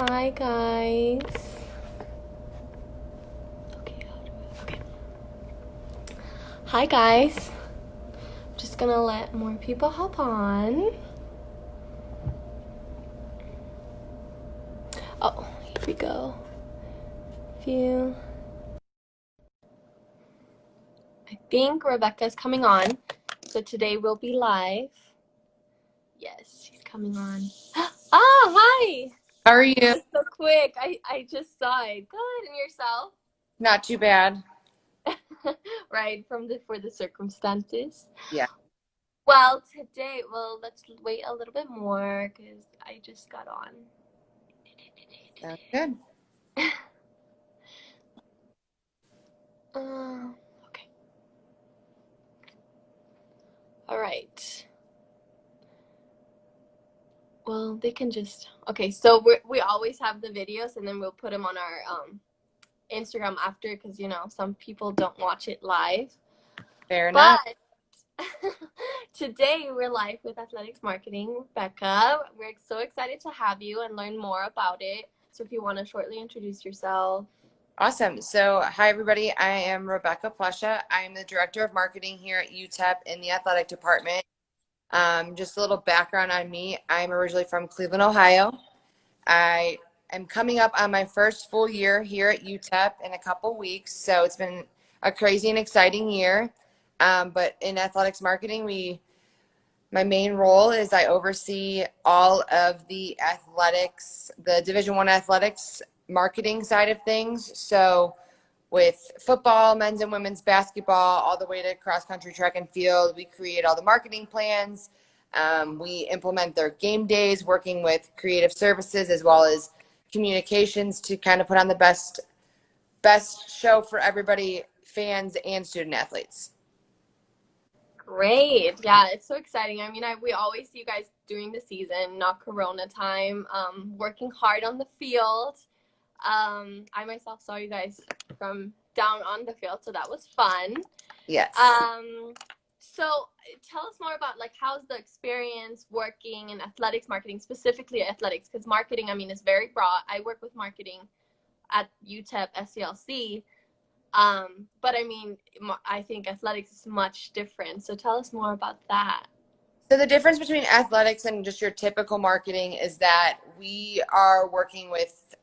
Hi guys. Okay. Hi guys. Just gonna let more people hop on. Oh, here we go. Few. I think Rebecca's coming on. So today we'll be live. Yes, she's coming on. Hi! How are you? Just so quick. I just saw it. Good, and yourself? Not too bad. Right, for the circumstances. Yeah. Well, let's wait a little bit more because I just got on. Sounds good. Okay. All right. Well, they can just. Okay, so we always have the videos and then we'll put them on our Instagram after because, some people don't watch it live. Fair enough. But today we're live with Athletics Marketing. Rebecca, we're so excited to have you and learn more about it. So if you want to shortly introduce yourself. Awesome. So, hi, everybody. I am Rebecca Plesha. I am the Director of Marketing here at UTEP in the athletic department. Just a little background on me. I'm originally from Cleveland, Ohio. I am coming up on my first full year here at UTEP in a couple weeks. So, it's been a crazy and exciting year. But in athletics marketing, my main role is I oversee all of the athletics, the Division I athletics marketing side of things. So with football, men's and women's basketball, all the way to cross country, track and field, we create all the marketing plans. We implement their game days, working with creative services as well as communications to kind of put on the best show for everybody, fans and student athletes. Great. Yeah, it's so exciting. I mean, we always see you guys during the season, not Corona time, working hard on the field. I myself saw you guys from down on the field, so that was fun. Yes. So tell us more about like how's the experience working in athletics marketing, specifically athletics, because marketing, I mean, is very broad. I work with marketing at UTEP SCLC. But I mean, I think athletics is much different. So tell us more about that. So the difference between athletics and just your typical marketing is that we are working with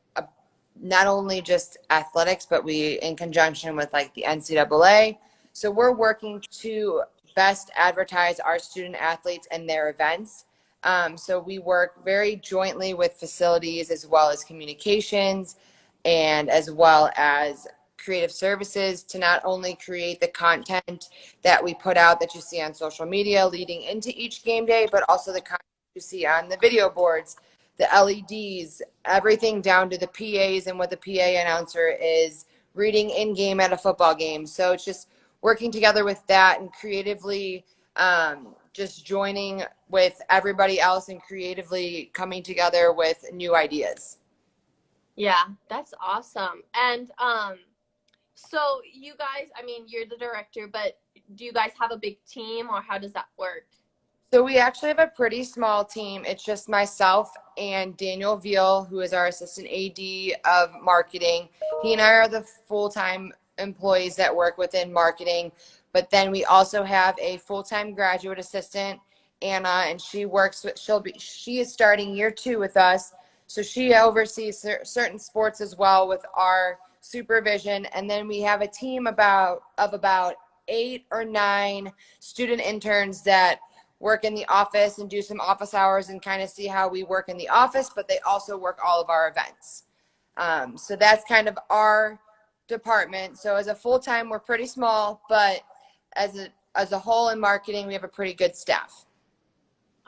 not only just athletics, but we in conjunction with like the NCAA. So we're working to best advertise our student athletes and their events. So we work very jointly with facilities as well as communications and as well as creative services to not only create the content that we put out that you see on social media leading into each game day, but also the content you see on the video boards, the LEDs, everything down to the PAs and what the PA announcer is reading in game at a football game. So it's just working together with that and creatively just joining with everybody else and creatively coming together with new ideas. Yeah, that's awesome. And so you guys, I mean, you're the director, but do you guys have a big team or how does that work? So we actually have a pretty small team. It's just myself and Daniel Veal, who is our assistant AD of marketing. He and I are the full-time employees that work within marketing. But then we also have a full-time graduate assistant, Anna, and she is starting year 2 with us. So she oversees certain sports as well with our supervision. And then we have a team of about 8 or 9 student interns that work in the office and do some office hours and kind of see how we work in the office, but they also work all of our events. So that's kind of our department. So as a full-time, we're pretty small, but as a whole in marketing, we have a pretty good staff.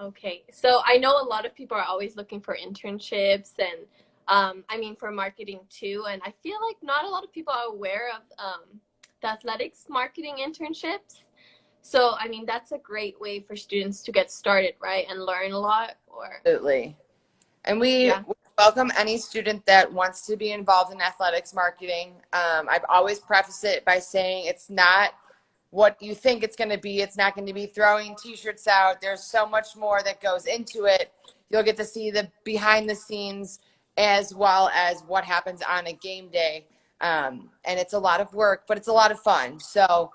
Okay, so I know a lot of people are always looking for internships and I mean for marketing too, and I feel like not a lot of people are aware of the athletics marketing internships. So, I mean, that's a great way for students to get started, right? And learn a lot Absolutely. And we welcome any student that wants to be involved in athletics marketing. I've always prefaced it by saying it's not what you think it's going to be. It's not going to be throwing t-shirts out. There's so much more that goes into it. You'll get to see the behind the scenes as well as what happens on a game day. And it's a lot of work, but it's a lot of fun. So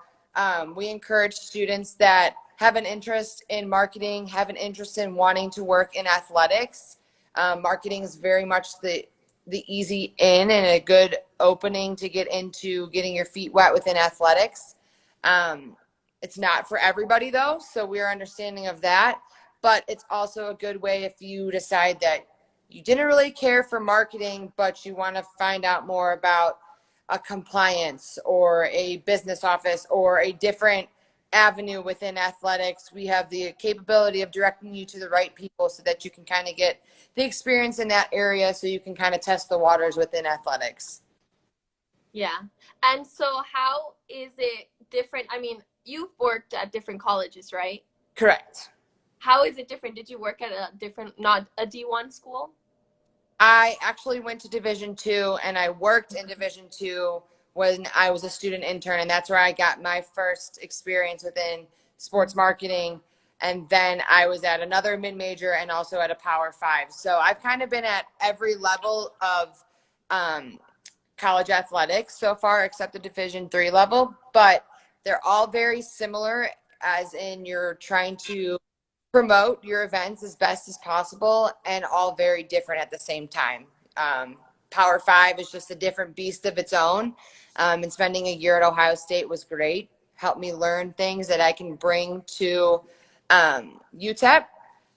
we encourage students that have an interest in marketing, have an interest in wanting to work in athletics. Marketing is very much the easy in and a good opening to get into getting your feet wet within athletics. It's not for everybody though, so we're understanding of that. But it's also a good way if you decide that you didn't really care for marketing, but you want to find out more about a compliance or a business office or a different avenue within athletics. We have the capability of directing you to the right people so that you can kind of get the experience in that area so you can kind of test the waters within athletics. Yeah. And so how is it different? I mean, you've worked at different colleges, right? Correct. How is it different? Did you work at a different, not a D1 school? I actually went to Division II and I worked in Division II when I was a student intern, and that's where I got my first experience within sports marketing. And then I was at another mid-major and also at a Power 5. So I've kind of been at every level of um, college athletics so far, except the Division III level. But they're all very similar, as in you're trying to promote your events as best as possible, and all very different at the same time. Power 5 is just a different beast of its own. And spending a year at Ohio State was great. Helped me learn things that I can bring to UTEP.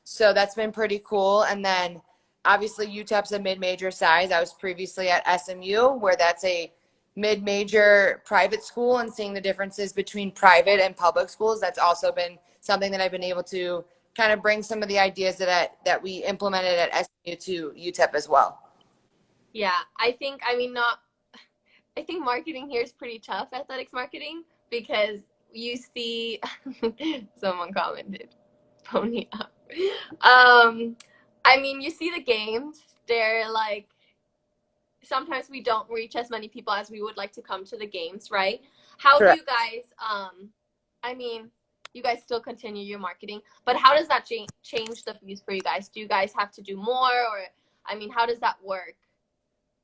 So that's been pretty cool. And then obviously UTEP's a mid-major size. I was previously at SMU, where that's a mid-major private school, and seeing the differences between private and public schools, that's also been something that I've been able to kind of bring some of the ideas that we implemented at SMU to UTEP as well. Yeah, I think, I mean, not, I think marketing here is pretty tough, athletics marketing, because you see, someone commented, pony up. Um, I mean, you see the games, they're like, sometimes we don't reach as many people as we would like to come to the games, right? How do Correct. you guys, I mean, you guys still continue your marketing, but how does that change the fees for you guys? Do you guys have to do more, or, I mean, how does that work?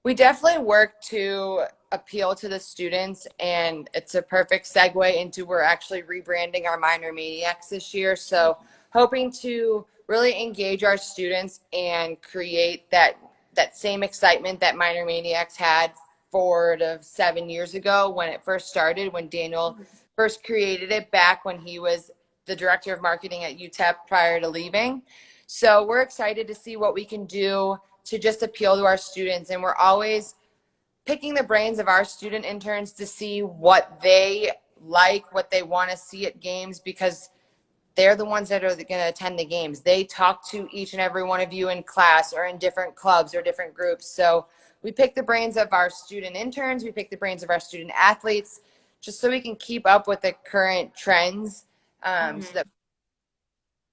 We definitely work to appeal to the students, and it's a perfect segue into we're actually rebranding our Minor Maniacs this year. So hoping to really engage our students and create that same excitement that Minor Maniacs had 4 to 7 years ago when it first started, when Daniel first created it back when he was the director of marketing at UTEP prior to leaving. So we're excited to see what we can do to just appeal to our students. And we're always picking the brains of our student interns to see what they like, what they want to see at games, because they're the ones that are going to attend the games. They talk to each and every one of you in class or in different clubs or different groups. So we pick the brains of our student interns. We pick the brains of our student athletes, just so we can keep up with the current trends, so that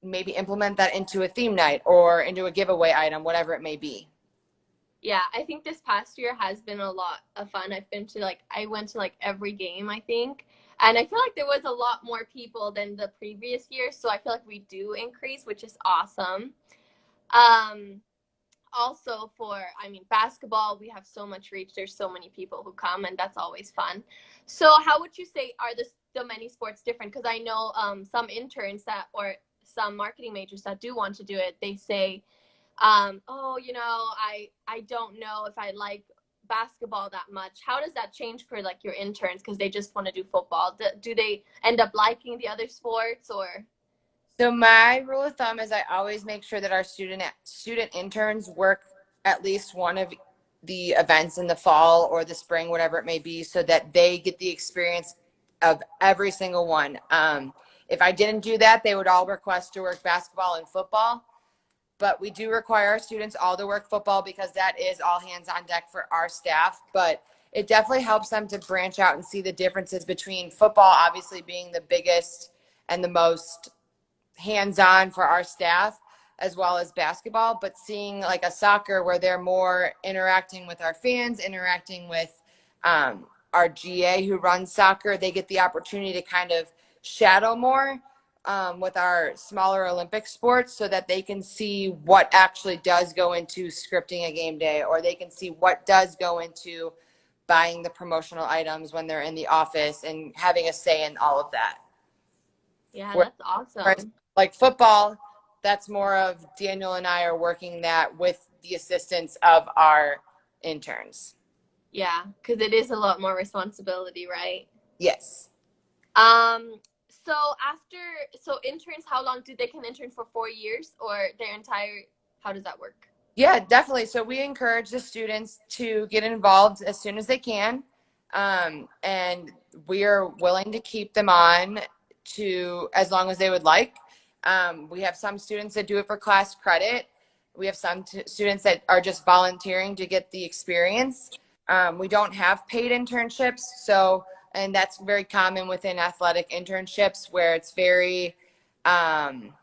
maybe implement that into a theme night or into a giveaway item, whatever it may be. Yeah, I think this past year has been a lot of fun. I went to like every game, I think. And I feel like there was a lot more people than the previous year. So I feel like we do increase, which is awesome. Um, Also for, I mean, basketball, we have so much reach. There's so many people who come, and that's always fun. So how would you say are the many sports different? Because I know some interns that, or some marketing majors that do want to do it, they say, oh, I don't know if I like basketball that much. How does that change for like your interns, because they just want to do football? Do they end up liking the other sports, or? So my rule of thumb is I always make sure that our student interns work at least one of the events in the fall or the spring, whatever it may be, so that they get the experience of every single one. If I didn't do that, they would all request to work basketball and football. But we do require our students all to work football, because that is all hands on deck for our staff. But it definitely helps them to branch out and see the differences between football, obviously being the biggest and the most hands-on for our staff, as well as basketball, but seeing like a soccer where they're more interacting with our fans, interacting with our GA who runs soccer, they get the opportunity to kind of shadow more with our smaller Olympic sports so that they can see what actually does go into scripting a game day, or they can see what does go into buying the promotional items when they're in the office and having a say in all of that. Yeah, Whereas, that's awesome. like football, that's more of Daniel and I are working that with the assistance of our interns. Yeah, because it is a lot more responsibility, right? Yes. Um, so after, so interns, how long do they can intern for 4 years or their entire, how does that work? Yeah, definitely. So we encourage the students to get involved as soon as they can. And we are willing to keep them on to as long as they would like. We have some students that do it for class credit. We have some students that are just volunteering to get the experience. We don't have paid internships. So, and that's very common within athletic internships where it's um,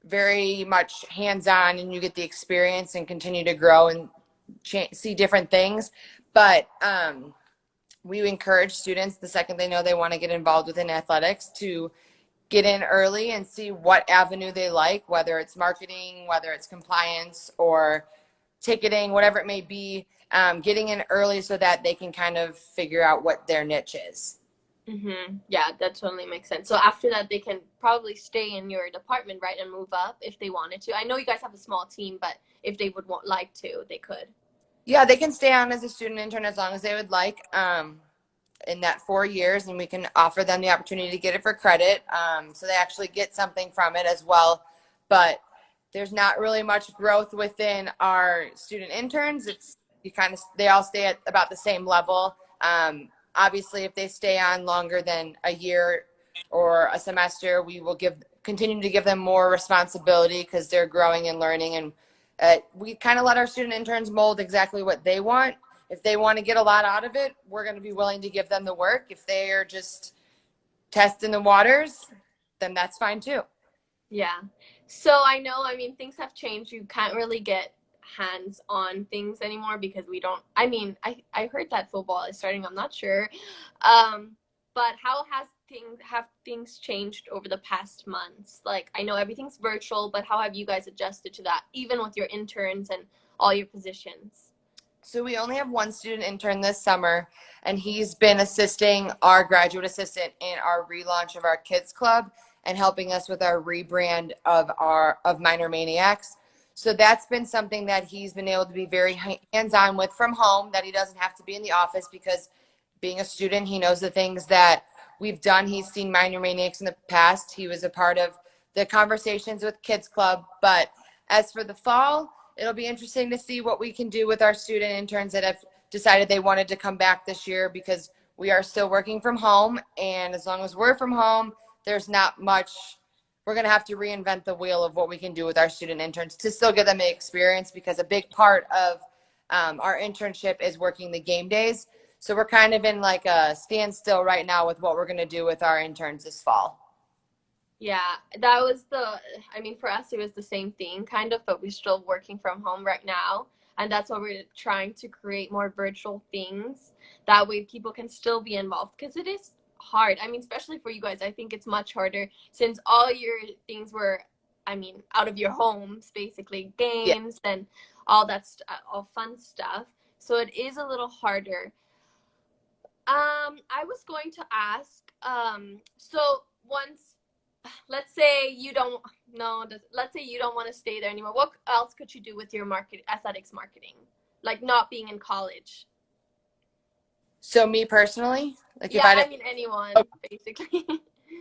very much hands-on and you get the experience and continue to grow and see different things. But we encourage students the second they know they want to get involved within athletics to get in early and see what avenue they like, whether it's marketing, whether it's compliance or ticketing, whatever it may be. Getting in early so that they can kind of figure out what their niche is. Yeah, that totally makes sense. So after that, they can probably stay in your department, right, and move up if they wanted to. I know you guys have a small team, but if they would like to, they could. Yeah, they can stay on as a student intern as long as they would like. In that 4 years, and we can offer them the opportunity to get it for credit, so they actually get something from it as well. But there's not really much growth within our student interns. It's they all stay at about the same level. Obviously, if they stay on longer than a year or a semester, we will continue to give them more responsibility because they're growing and learning, and we kind of let our student interns mold exactly what they want. If they want to get a lot out of it, we're going to be willing to give them the work. If they are just testing the waters, then that's fine too. Yeah. So I know, I mean, things have changed. You can't really get hands on things anymore because we don't, I mean, I heard that football is starting, I'm not sure. Um, but how have things changed over the past months? Like, I know everything's virtual, but how have you guys adjusted to that, even with your interns and all your positions? So we only have one student intern this summer, and he's been assisting our graduate assistant in our relaunch of our kids club and helping us with our rebrand of Minor Maniacs. So that's been something that he's been able to be very hands-on with from home, that he doesn't have to be in the office because being a student, he knows the things that we've done. He's seen Minor Maniacs in the past. He was a part of the conversations with Kids Club. But as for the fall, it'll be interesting to see what we can do with our student interns that have decided they wanted to come back this year, because we are still working from home. And as long as we're from home, there's not much. We're going to have to reinvent the wheel of what we can do with our student interns to still give them an experience, because a big part of our internship is working the game days. So we're kind of in like a standstill right now with what we're going to do with our interns this fall. Yeah, that was I mean, for us, it was the same thing kind of, but we're still working from home right now. And that's why we're trying to create more virtual things. That way people can still be involved because it is hard. I mean, especially for you guys, I think it's much harder since all your things were, I mean, out of your homes, basically, Yeah. games and all that, all fun stuff. So it is a little harder. I was going to ask, so once, let's say you don't, no, let's say you don't want to stay there anymore. What else could you do with your athletics marketing? Like not being in college. So me personally, like if Yeah, I I didn't, mean anyone, basically.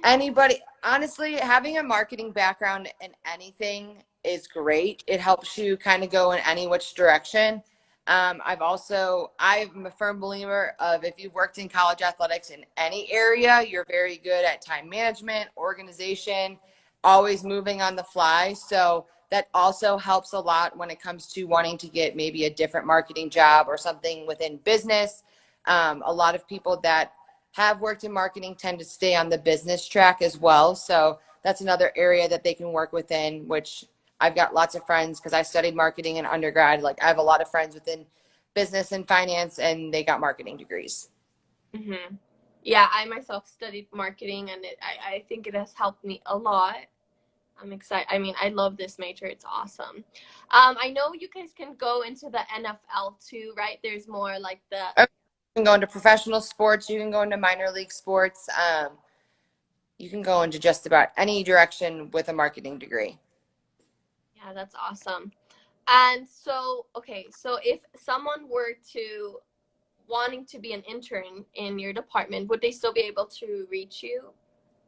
anybody, honestly, having a marketing background in anything is great. It helps you kind of go in any which direction. I'm a firm believer of, if you've worked in college athletics in any area, you're very good at time management, organization, always moving on the fly. So that also helps a lot when it comes to wanting to get maybe a different marketing job or something within business. A lot of people that have worked in marketing tend to stay on the business track as well. So that's another area that they can work within, which I've got lots of friends, because I studied marketing in undergrad. Like, I have a lot of friends within business and finance, and they got marketing degrees. hmm Yeah, I myself studied marketing, and I think it has helped me a lot. I'm excited. I mean, I love this major. It's awesome. I know you guys can go into the NFL too, right? There's more like the. You can go into professional sports. You can go into minor league sports. You can go into just about any direction with a marketing degree. Yeah, that's awesome. And so, okay, so if someone were to wanting to be an intern in your department, would they still be able to reach you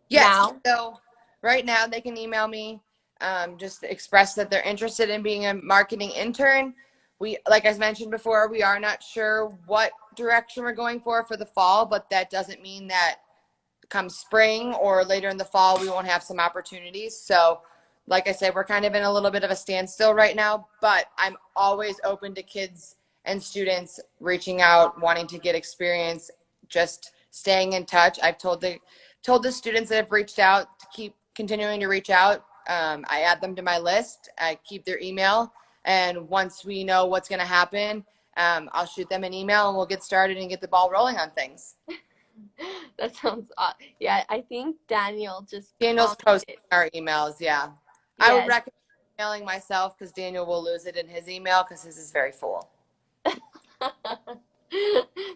Yes. now? So right now they can email me, just express that they're interested in being a marketing intern. We, like I mentioned before, we are not sure what direction we're going for the fall, but that doesn't mean that come spring or later in the fall, we won't have some opportunities. So, like I said, we're kind of in a little bit of a standstill right now, but I'm always open to kids and students reaching out, wanting to get experience, just staying in touch. I've told the students that have reached out to keep continuing to reach out. I add them to my list. I keep their email, and once we know what's going to happen, I'll shoot them an email and we'll get started and get the ball rolling on things. That sounds yeah, I think Daniel just Daniel's posting commented. our emails. Yeah. I would Yes. recommend emailing myself because Daniel will lose it in his email because his is very full.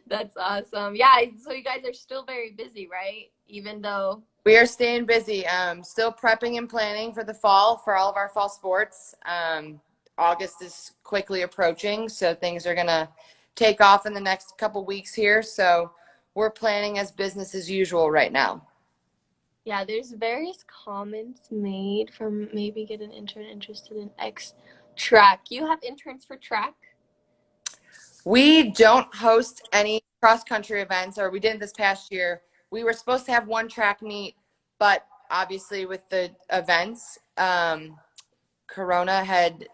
That's awesome. Yeah, so you guys are still very busy, right? Even though. We are staying busy. Still prepping and planning for the fall for all of our fall sports. August is quickly approaching, so things are going to take off in the next couple weeks here. So we're planning as business as usual right now. Yeah, there's various comments made from maybe get an intern interested in X track. You have interns for track? We don't host any cross country events, or we didn't this past year. We were supposed to have one track meet, but obviously with the events, Corona had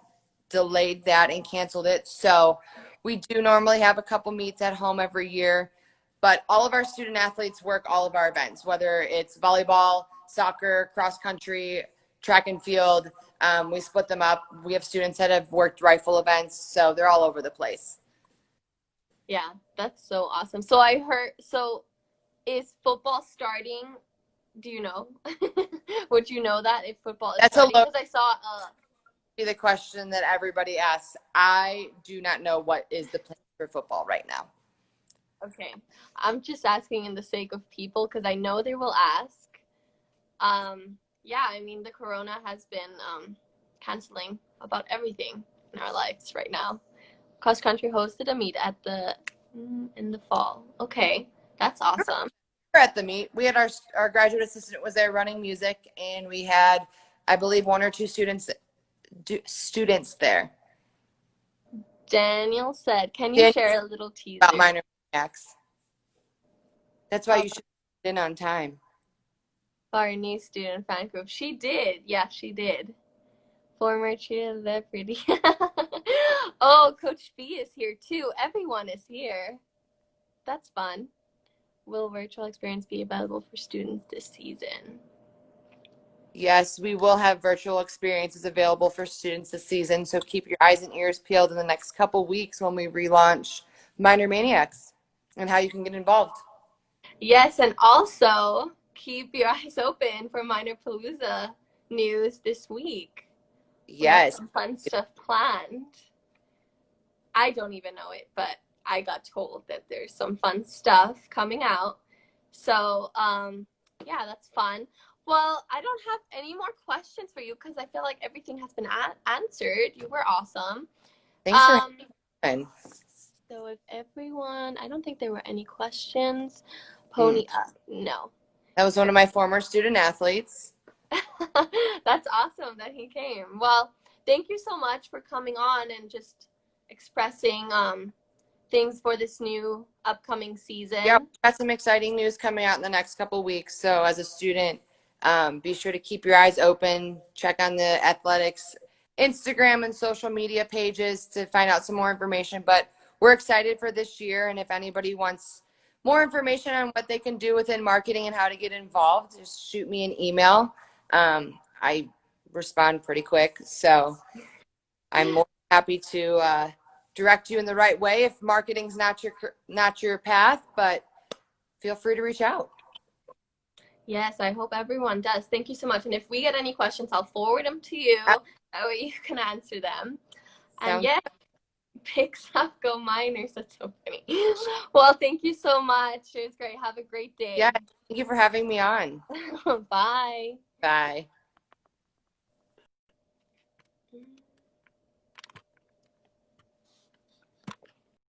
delayed that and canceled it. So we do normally have a couple meets at home every year, but all of our student athletes work all of our events, whether it's volleyball, soccer, cross country, track and field. We split them up. We have students that have worked rifle events, so they're all over the place. Yeah, that's so awesome. So I heard, so is football starting? Do you know? Would you know that if football is That's a starting? low Because I saw be the question that everybody asks. I do not know what is the plan for football right now. okay. I'm just asking in the sake of people because I know they will ask. Yeah, I mean the corona has been canceling about everything in our lives right now. Cross country hosted a meet at the in the fall. Okay, that's awesome. We're at the meet. We had our graduate assistant was there running music, and we had, I believe, one or two students there. Daniel said, "Can you Daniel share a little about teaser?" minor maniacs. That's why you should get in on time. Our new student fan group. She did. Yeah, she did. Former celebrity. Oh, Coach B is here too. Everyone is here. That's fun. Will virtual experience be available for students this season? Yes, we will have virtual experiences available for students this season, so keep your eyes and ears peeled in the next couple weeks when we relaunch Minor Maniacs and how you can get involved. Yes, and also keep your eyes open for Minor Palooza news this week. We have Yes. some fun stuff planned. I don't even know it, but I got told that there's some fun stuff coming out. So, yeah, that's fun. Well, I don't have any more questions for you because I feel like everything has been answered. You were awesome. Thanks for Um, having. so if everyone, I don't think there were any questions. Mm. Pony up, no. That was one of my former student athletes. That's awesome that he came. Well, thank you so much for coming on and just expressing things for this new upcoming Yeah, season. we got some exciting news coming out in the next couple weeks. So as a student, be sure to keep your eyes open. Check on the athletics Instagram and social media pages to find out some more information. But we're excited for this year. And if anybody wants more information on what they can do within marketing and how to get involved, just shoot me an email. I respond pretty quick. So I'm more happy to direct you in the right way if marketing's not your path. But feel free to reach out. Yes, I hope everyone does. Thank you so much. And if we get any questions, I'll forward them to you. That way you can answer them. And Sounds yeah, picks up, go Miners. That's so funny. Well, thank you so much. It was great. Have a great day. Yeah, thank you for having me on. Bye. Bye.